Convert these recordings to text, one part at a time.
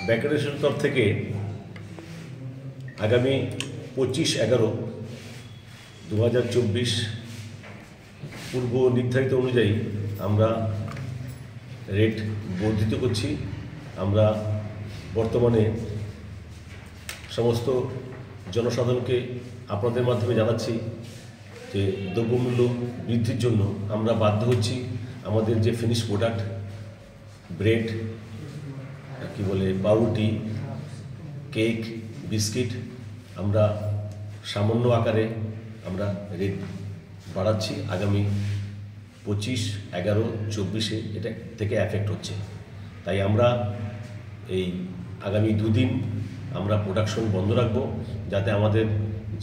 ব্যাংকের তরফ থেকে আগামী 25/11/2024 পূর্ব নির্ধারিত অনুযায়ী আমরা রেট বর্ধিত করছি। আমরা বর্তমানে সমস্ত জনসাধারণকে আপনাদের মাধ্যমে জানাচ্ছি যে দ্রব্যমূল্য বৃদ্ধির জন্য আমরা বাধ্য হচ্ছি আমাদের যে ফিনিশ প্রোডাক্ট ব্রেড পাউরুটি, কেক, বিস্কিট আমরা সামান্য আকারে আমরা রেট বাড়াচ্ছি। আগামী 25/11/24 এটা থেকে এফেক্ট হচ্ছে। তাই আমরা এই আগামী দুদিন আমরা প্রোডাকশন বন্ধ রাখব, যাতে আমাদের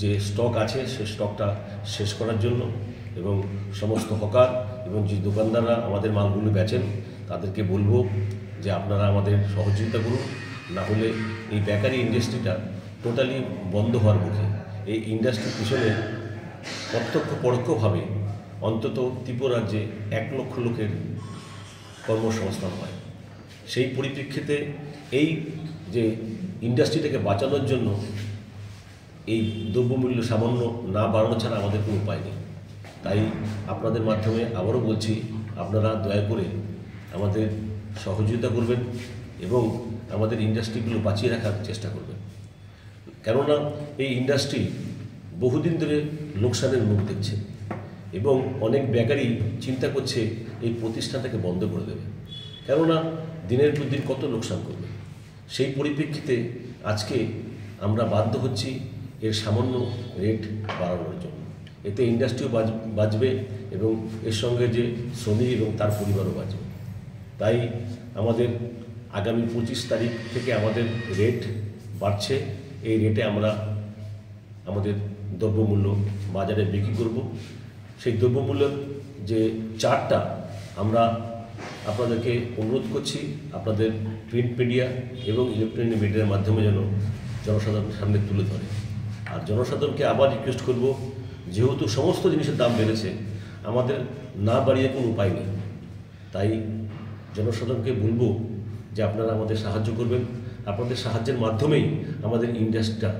যে স্টক আছে সে স্টকটা শেষ করার জন্য, এবং সমস্ত হকার এবং যে দোকানদাররা আমাদের মালগুলো বেচেন তাদেরকে বলবো যে আপনারা আমাদের সহযোগিতা করুন, না হলে এই বেকারি ইন্ডাস্ট্রিটা টোটালি বন্ধ হওয়ার মুখে। এই ইন্ডাস্ট্রির পিছনে প্রত্যক্ষ পরোক্ষভাবে অন্তত ত্রিপুরা রাজ্যে 1 লক্ষ লোকের কর্মসংস্থান হয়। সেই পরিপ্রেক্ষিতে এই যে ইন্ডাস্ট্রিটাকে বাঁচানোর জন্য এই দ্রব্যমূল্য সামান্য না বাড়ানো ছাড়া আমাদের কোনো উপায় নেই। তাই আপনাদের মাধ্যমে আবারও বলছি, আপনারা দয়া করে আমাদের সহযোগিতা করবেন এবং আমাদের ইন্ডাস্ট্রিগুলো বাঁচিয়ে রাখার চেষ্টা করবেন। কেননা এই ইন্ডাস্ট্রি বহুদিন ধরে লোকসানের মুখ দেখছে এবং অনেক বেকারি চিন্তা করছে এই প্রতিষ্ঠানটাকে বন্ধ করে দেবে, কেননা দিনের পর দিন কত লোকসান করবে। সেই পরিপ্রেক্ষিতে আজকে আমরা বাধ্য হচ্ছি এর সামান্য রেট বাড়ানোর জন্য। এতে ইন্ডাস্ট্রিও বাঁচবে এবং এর সঙ্গে যে শ্রমিক এবং তার পরিবারও বাঁচবে। তাই আমাদের আগামী 25 তারিখ থেকে আমাদের রেট বাড়ছে। এই রেটে আমরা আমাদের দ্রব্যমূল্য বাজারে বিক্রি করব। সেই দ্রব্যমূল্যের যে চার্টটা আমরা আপনাদেরকে অনুরোধ করছি আপনাদের প্রিন্ট মিডিয়া এবং ইলেকট্রনিক মিডিয়ার মাধ্যমে যেন জনসাধারণের সামনে তুলে ধরে। আর জনসাধারণকে আবার রিকোয়েস্ট করব, যেহেতু সমস্ত জিনিসের দাম বেড়েছে, আমাদের না বাড়িয়ে কোনো উপায় নেই। তাই জনসাধারণকে বলবো যে আপনারা আমাদের সাহায্য করবেন। আপনাদের সাহায্যের মাধ্যমেই আমাদের ইন্ডাস্ট্রিটা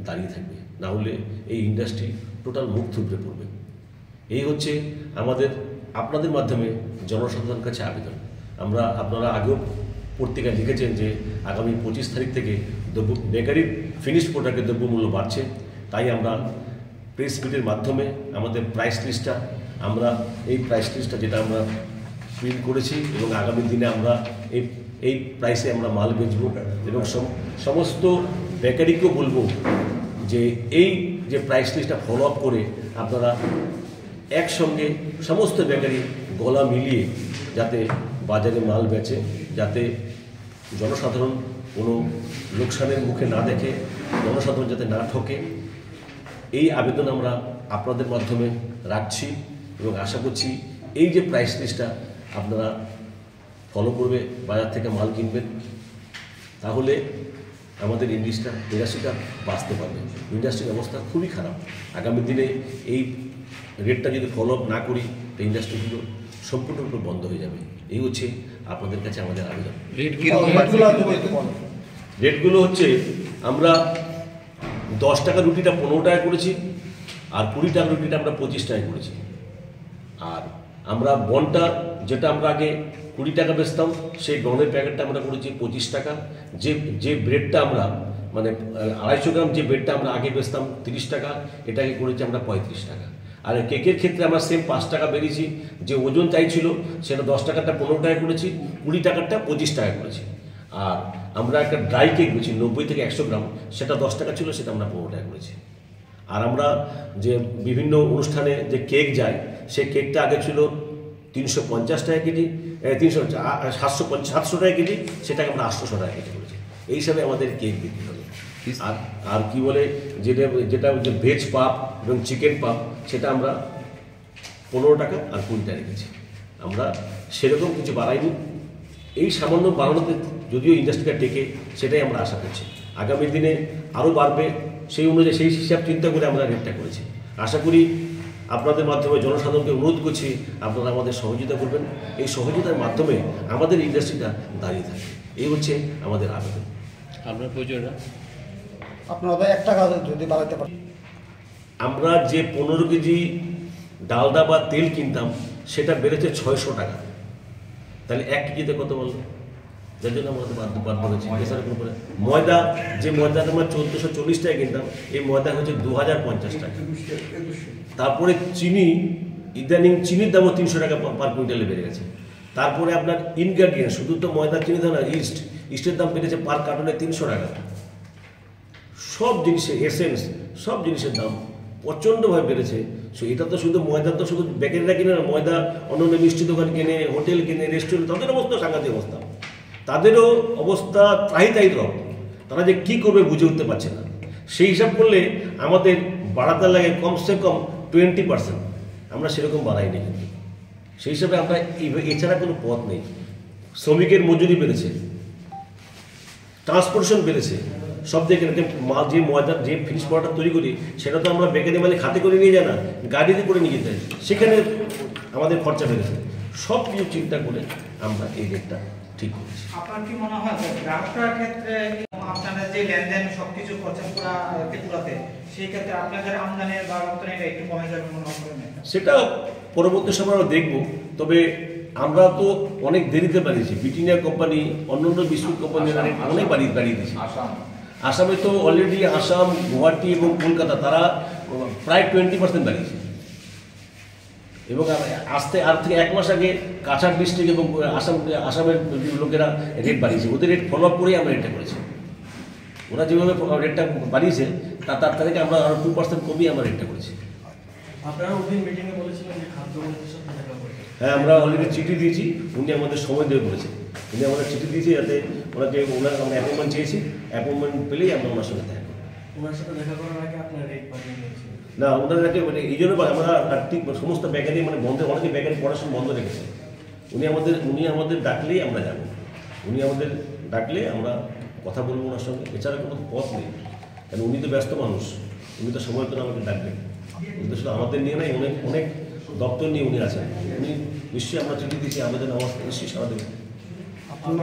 দাঁড়িয়ে থাকবে, না হলে এই ইন্ডাস্ট্রি টোটাল মুখ থুবড়ে পড়বে। এই হচ্ছে আমাদের আপনাদের মাধ্যমে জনসাধারণের কাছে আবেদন। আপনারা আগেও পত্রিকায় লিখেছেন যে আগামী 25 তারিখ থেকে বেকারির ফিনিশ প্রোডাক্টের দ্রব্যমূল্য বাড়ছে। তাই আমরা প্রেস মিটের মাধ্যমে আমাদের প্রাইস লিস্টটা যেটা আমরা প্রিন্ট করেছি এবং আগামী দিনে আমরা এই প্রাইসে আমরা মাল বেচব এবং সমস্ত বেকারিকেও বলবো যে এই যে প্রাইস লিস্টটা ফলো আপ করে আপনারা একসঙ্গে সমস্ত বেকারি গলা মিলিয়ে যাতে বাজারে মাল বেচে, যাতে জনসাধারণ কোনো লোকসানের মুখে না দেখে, জনসাধারণ যাতে না ঠকে, এই আবেদন আমরা আপনাদের মাধ্যমে রাখছি এবং আশা করছি এই যে প্রাইস লিস্টটা আপনারা ফলো করবে, বাজার থেকে মাল কিনবেন, তাহলে আমাদের ইন্ডাস্ট্রিটা বাঁচতে পারবে। ইন্ডাস্ট্রির অবস্থা খুবই খারাপ। আগামী দিনে এই রেটটা যদি ফলো আপ না করি তো ইন্ডাস্ট্রিগুলো সম্পূর্ণরূপে বন্ধ হয়ে যাবে। এই হচ্ছে আপনাদের কাছে আমাদের আবেদন। রেটগুলো হচ্ছে আমরা 10 টাকা রুটিটা 15 টাকা করেছি, আর 20 টাকা রুটিটা আমরা 25 টাকা করেছি। আর আমরা বনটা যেটা আমরা আগে 20 টাকা বেচতাম, সেই বনের প্যাকেটটা আমরা করেছি 25 টাকা। যে ব্রেডটা আমরা 250 গ্রাম যে ব্রেডটা আমরা আগে বেচতাম 30 টাকা, এটাকে করেছি আমরা 35 টাকা। আর কেকের ক্ষেত্রে আমরা সেম 5 টাকা বেরিয়েছি। যে ওজন চাইছিল সেটা 10 টাকাটা 15 টাকা করেছি, 20 টাকাটা 25 টাকা করেছি। আর আমরা একটা ড্রাই কেক বেছি 90 থেকে 100 গ্রাম, সেটা 10 টাকা ছিল, সেটা আমরা 15 টাকা করেছি। আর আমরা যে বিভিন্ন অনুষ্ঠানে যে কেক যায়, সেই কেকটা আগে ছিল 350 টাকা কেজি, 700 টাকা কেজি, সেটাকে আমরা 800 টাকা কেজি করেছি। এই হিসাবে আমাদের কেক বিক্রি হবে। আর কি বলে যেটা ভেজ পাপ এবং চিকেন পাপ, সেটা আমরা 15 টাকা আর 20 টাকা রেখেছি। আমরা সেরকম কিছু বাড়াইনি। এই সামান্য বাড়ানোতে যদিও ইন্ডাস্ট্রিটা টেকে, সেটাই আমরা আশা করছি। আগামী দিনে আরও বাড়বে, সেই অনুযায়ী সেই হিসাব চিন্তা করে আমরা রেটটা করেছি। আশা করি আপনাদের মাধ্যমে জনসাধারণকে অনুরোধ করছি আপনারা আমাদের সহযোগিতা করবেন। এই সহযোগিতার মাধ্যমে আমাদের ইন্ডাস্ট্রিটা দাঁড়িয়ে থাকে। এই হচ্ছে আমাদের আবেদন। আপনার প্রয়োজনটা আপনারা এক টাকা যদি বাড়াতে পারেন। আমরা যে 15 কেজি ডালডা বা তেল কিনতাম সেটা বেড়েছে 600 টাকা, তাহলে 1 কেজিতে কত বললো? যার জন্য আমাদের বাধ্য হয়েছে। এছাড়া কোনো ময়দা, যে ময়দাটা আমরা 1440 টাকা কিনতাম, এই ময়দা হচ্ছে 2050 টাকা। তারপরে চিনি, ইদানিং চিনির দামও 300 টাকা পার কুইন্টালে বেড়ে গেছে। তারপরে আপনার ইনগ্রেডিয়েন্ট, শুধু তো ময়দা চিনি দাও না, ইস্টের দাম বেড়েছে পার কার্টনে 300 টাকা। সব জিনিসের এসেন্স, সব জিনিসের দাম প্রচণ্ডভাবে বেড়েছে। সো এটা তো শুধু ময়দা, তো শুধু বেকারিরা কিনে না, ময়দা অন্যান্য মিষ্টি দোকান কিনে, হোটেল কিনে, রেস্টুরেন্ট, তাদের অবস্থা সাংঘাতিক অবস্থা। তাদেরও অবস্থা ত্রাহি রকম। তারা যে কী করবে বুঝে উঠতে পারছে না। সেই হিসাব করলে আমাদের বাড়াতে লাগে কমসে কম 20%। আমরা সেরকম বাড়াইনি, কিন্তু সেই হিসাবে আমরা এছাড়া কোনো পথ নেই। শ্রমিকের মজুরি বেড়েছে, ট্রান্সপোর্টেশন বেড়েছে, সব দিকে মাল, যে ময়দার যে ফিনিশ প্রোডাক্ট তৈরি করি সেটা তো আমরা বেকারি মালিক হাতে করে নিয়ে যায় না, গাড়িতে করে নিয়ে যেতে হয়, সেখানে আমাদের খরচা বেড়েছে। সব কিছু চিন্তা করে আমরা এই রেটটা ঠিক করেছি। আপনার কি মনে হয় গ্রাহকের ক্ষেত্রে আপনাদের যে লেনদেন সবকিছু করছেন পুরা ত্রিপুরাতে, সেই ক্ষেত্রে আপনাদের আমদানির বা রপ্তানিটা একটু কমে যাবে মনে করেন? সেটা পরবর্তী সময় আমরা দেখব। তবে আমরা তো অনেক দেরিতে বাড়িয়েছি। ব্রিটানিয়া কোম্পানি, অন্যান্য বিস্কুট কোম্পানিরা অনেক বাড়িয়ে দিয়েছি। আসামে তো অলরেডি আসাম, গুয়াহাটি এবং কলকাতা তারা প্রায় 20% বাড়িয়েছে। এবং আসতে আর থেকে 1 মাস আগে কাছাড় ডিস্ট্রিক্ট এবং আসামের লোকেরা রেট বাড়িয়েছে। ওদের রেট ফলো আপ করেই আমরা রেটটা করেছি। ওরা যেভাবে রেটটা বাড়িয়েছে তার থেকে আমরা আরও 2% কমিয়ে আমরা রেটটা করেছি। আপনারা ওদিন মিটিংয়ে বলেছিলেন যে খাদ্যমন্ত্রীর সাথে দেখা করতে। হ্যাঁ, আমরা অলরেডি চিঠি দিয়েছি, উনি আমাদের সময় দিয়ে বলেছেন। উনি আমাদের চিঠি দিয়েছি যাতে ওনাকে আমরা অ্যাপয়েন্টমেন্ট চেয়েছি, অ্যাপয়েন্টমেন্ট পেলেই আমরা ওনার সঙ্গে দেখা করব। ওনার সাথে দেখা করার আগে আপনার রেট বাড়িয়ে নিয়েছিলেন? না, ওনাদেরকে মানে এই জন্য আমরা ঠিক সমস্ত বেকারি মানে বন্ধ, অনেকে বেকারি পড়াশোনা বন্ধ রেখেছে। উনি আমাদের ডাকলেই আমরা যাব। উনি আমাদের ডাকলে আমরা কথা বলবো ওনার সঙ্গে। এছাড়া কোনো পথ নেই, কারণ উনি তো ব্যস্ত মানুষ। উনি তো সময় করে আমাকে ডাকবেন। উনি তো শুধু আমাদের নিয়ে নাই, অনেক দপ্তর নিয়ে উনি আছেন। উনি নিশ্চয়ই আমরা চিঠি দিয়েছি, আবেদন আমার নিশ্চয়ই সারা দেবেন। আপনার